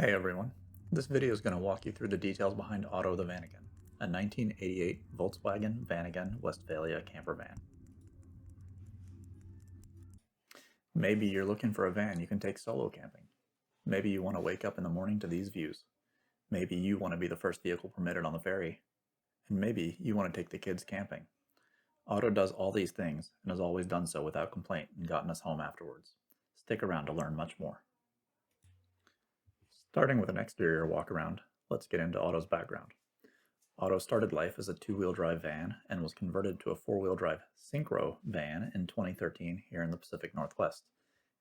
Hey everyone, this video is going to walk you through the details behind Otto the Vanagon, a 1988 Volkswagen Vanagon Westfalia camper van. Maybe you're looking for a van you can take solo camping. Maybe you want to wake up in the morning to these views. Maybe you want to be the first vehicle permitted on the ferry. And maybe you want to take the kids camping. Otto does all these things and has always done so without complaint and gotten us home afterwards. Stick around to learn much more. Starting with an exterior walk-around, let's get into Otto's background. Otto started life as a two-wheel drive van and was converted to a four-wheel drive Syncro van in 2013 here in the Pacific Northwest,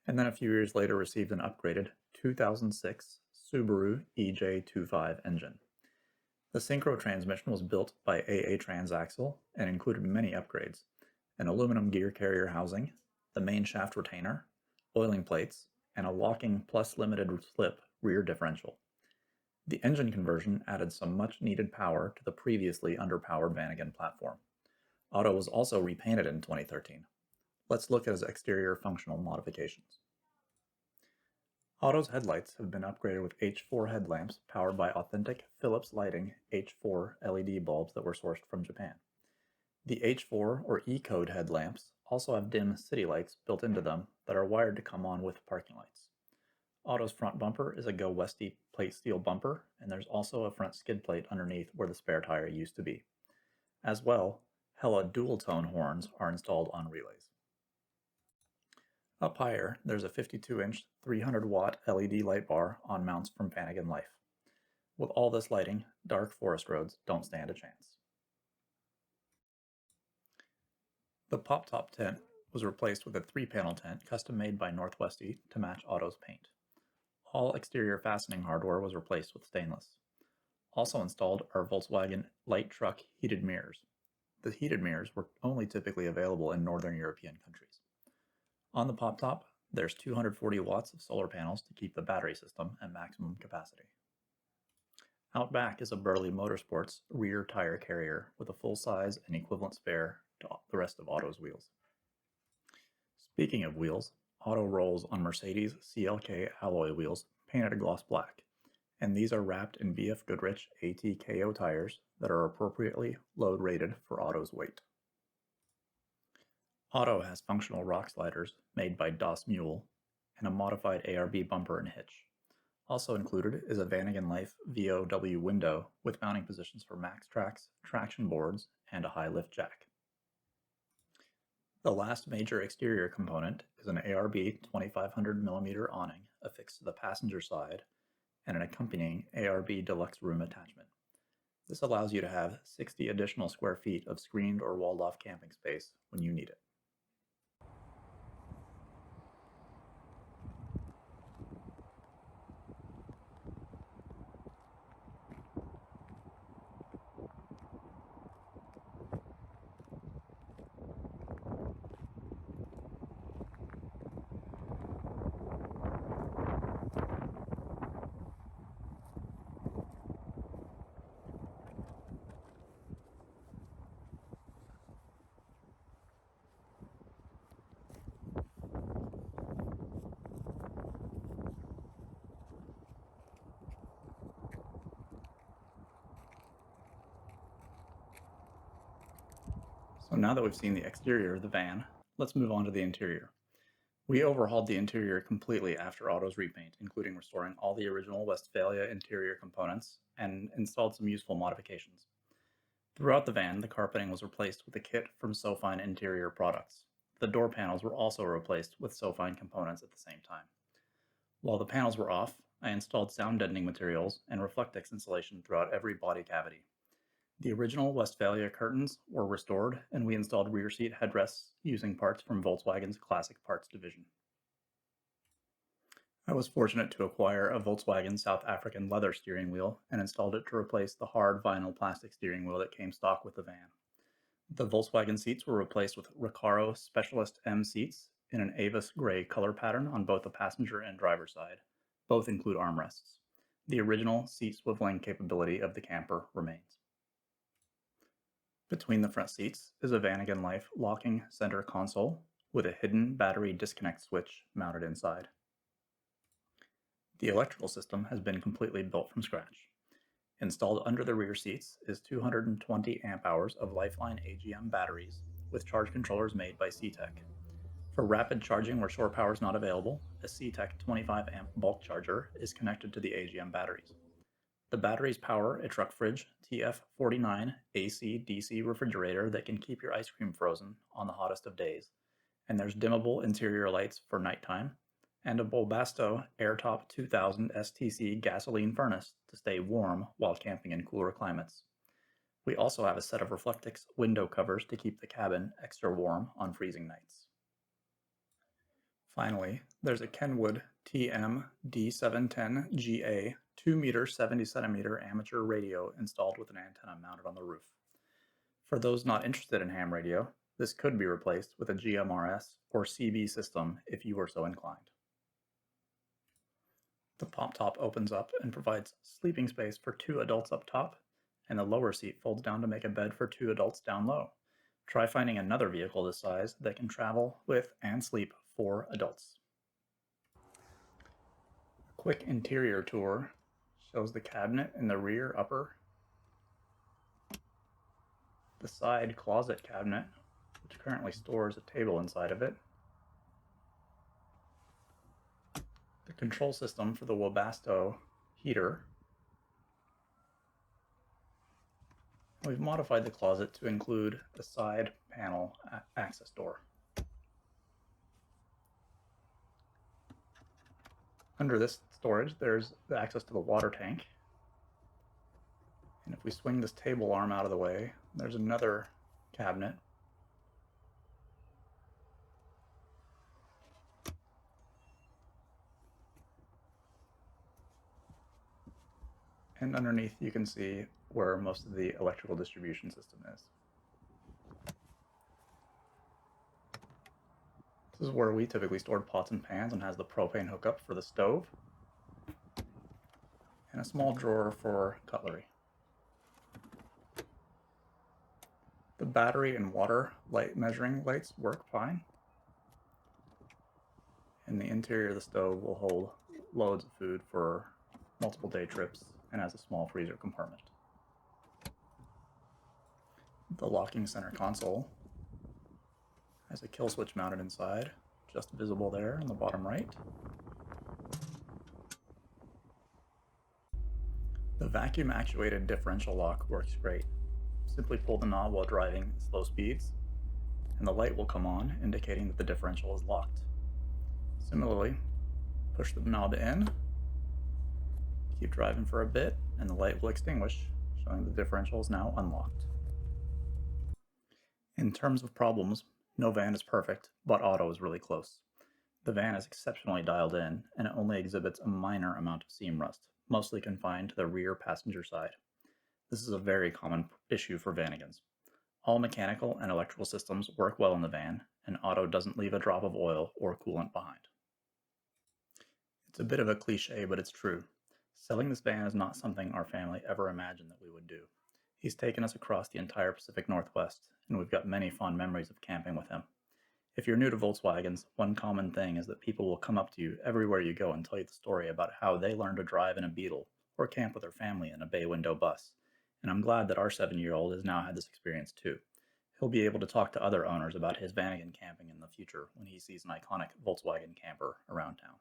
and then a few years later received an upgraded 2006 Subaru EJ25 engine. The Syncro transmission was built by AA Transaxle and included many upgrades: an aluminum gear carrier housing, the main shaft retainer, oiling plates, and a locking plus limited slip rear differential. The engine conversion added some much-needed power to the previously underpowered Vanagon platform. Otto was also repainted in 2013. Let's look at his exterior functional modifications. Otto's headlights have been upgraded with H4 headlamps powered by authentic Philips Lighting H4 LED bulbs that were sourced from Japan. The H4 or E-code headlamps also have dim city lights built into them that are wired to come on with parking lights. Otto's front bumper is a Go Westy plate steel bumper, and there's also a front skid plate underneath where the spare tire used to be. As well, Hella dual-tone horns are installed on relays. Up higher, there's a 52-inch 300-watt LED light bar on mounts from Vanagon Life. With all this lighting, dark forest roads don't stand a chance. The pop-top tent was replaced with a 3-panel tent custom-made by Westy to match Otto's paint. All exterior fastening hardware was replaced with stainless. Also installed are Volkswagen light truck heated mirrors. The heated mirrors were only typically available in northern European countries. On the pop top, there's 240 watts of solar panels to keep the battery system at maximum capacity. Out back is a Burley Motorsports rear tire carrier with a full size and equivalent spare to the rest of Otto's wheels. Speaking of wheels, Otto rolls on Mercedes CLK alloy wheels painted a gloss black, and these are wrapped in BF Goodrich ATKO tires that are appropriately load rated for Otto's weight. Otto has functional rock sliders made by Das Mule and a modified ARB bumper and hitch. Also included is a Vanagon Life VOW window with mounting positions for max tracks, traction boards, and a high lift jack. The last major exterior component is an ARB 2500mm awning affixed to the passenger side and an accompanying ARB deluxe room attachment. This allows you to have 60 additional square feet of screened or walled-off camping space when you need it. So now that we've seen the exterior of the van, let's move on to the interior. We overhauled the interior completely after Otto's repaint, including restoring all the original Westfalia interior components and installed some useful modifications. Throughout the van, the carpeting was replaced with a kit from SoFine Interior Products. The door panels were also replaced with SoFine components at the same time. While the panels were off, I installed sound deadening materials and Reflectix insulation throughout every body cavity. The original Westfalia curtains were restored, and we installed rear seat headrests using parts from Volkswagen's Classic Parts division. I was fortunate to acquire a Volkswagen South African leather steering wheel and installed it to replace the hard vinyl plastic steering wheel that came stock with the van. The Volkswagen seats were replaced with Recaro Specialist M seats in an Avis gray color pattern on both the passenger and driver side. Both include armrests. The original seat swiveling capability of the camper remains. Between the front seats is a Vanagon Life locking center console with a hidden battery disconnect switch mounted inside. The electrical system has been completely built from scratch. Installed under the rear seats is 220 amp hours of Lifeline AGM batteries with charge controllers made by C-Tech. For rapid charging where shore power is not available, a C-Tech 25 amp bulk charger is connected to the AGM batteries. The batteries power a truck fridge TF49 AC/DC refrigerator that can keep your ice cream frozen on the hottest of days, and there's dimmable interior lights for nighttime, and a Bulbasto Airtop 2000 STC gasoline furnace to stay warm while camping in cooler climates. We also have a set of Reflectix window covers to keep the cabin extra warm on freezing nights. Finally, there's a Kenwood TM D710GA 2-meter 70cm amateur radio installed with an antenna mounted on the roof. For those not interested in ham radio, this could be replaced with a GMRS or CB system if you were so inclined. The pop top opens up and provides sleeping space for 2 adults up top, and the lower seat folds down to make a bed for 2 adults down low. Try finding another vehicle this size that can travel with and sleep 4 adults. A quick interior tour shows the cabinet in the rear upper, the side closet cabinet, which currently stores a table inside of it, the control system for the Webasto heater. We've modified the closet to include a side panel access door. Under this storage, there's the access to the water tank. And if we swing this table arm out of the way, there's another cabinet. And underneath you can see where most of the electrical distribution system is. This is where we typically stored pots and pans and has the propane hookup for the stove, and a small drawer for cutlery. The battery and water light measuring lights work fine, and the interior of the stove will hold loads of food for multiple day trips and has a small freezer compartment. The locking center console has a kill switch mounted inside, just visible there in the bottom right. The vacuum actuated differential lock works great. Simply pull the knob while driving at slow speeds, and the light will come on, indicating that the differential is locked. Similarly, push the knob in, keep driving for a bit, and the light will extinguish, showing the differential is now unlocked. In terms of problems, no van is perfect, but Otto is really close. The van is exceptionally dialed in, and it only exhibits a minor amount of seam rust, mostly confined to the rear passenger side. This is a very common issue for Vanagons. All mechanical and electrical systems work well in the van, and Otto doesn't leave a drop of oil or coolant behind. It's a bit of a cliche, but it's true. Selling this van is not something our family ever imagined that we would do. He's taken us across the entire Pacific Northwest, and we've got many fond memories of camping with him. If you're new to Volkswagens, one common thing is that people will come up to you everywhere you go and tell you the story about how they learned to drive in a Beetle or camp with their family in a bay window bus. And I'm glad that our 7-year-old has now had this experience too. He'll be able to talk to other owners about his Vanagon camping in the future when he sees an iconic Volkswagen camper around town.